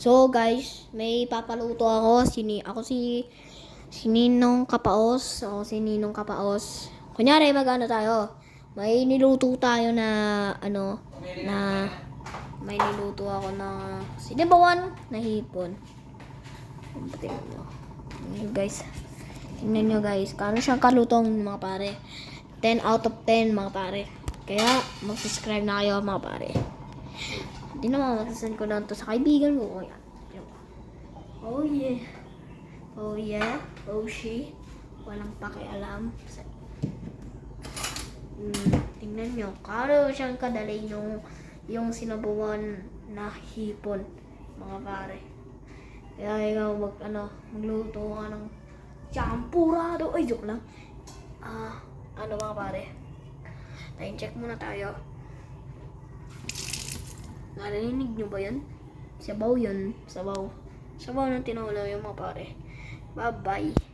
So guys, may papaluto ako. Ako si Ninong Kapaos. Ako si Ninong Kapaos. Kunyari, mag-ano tayo. May niluto tayo na, may niluto ako na, sinibawan na hipon. Tingnan nyo. Tingnan nyo guys. Kano siyang kalutong mga pare. 10 out of 10 mga pare. Kaya, mag-subscribe na kayo mga pare. Hindi naman masasan ko lang to sa kaibigan ko. Oh yeah. Oh yeah. Oh she. Walang pakialam. Tingnan nyo. Kano siyang kadali yung sinabuan na hipon mga pare. Kaya ikaw magluto ka ng champurado. Ay, joke lang. Mga pare. Time check muna tayo. Narinig nyo ba yun? Sabaw yun. Sabaw ng tinola yung mga pare. Bye-bye.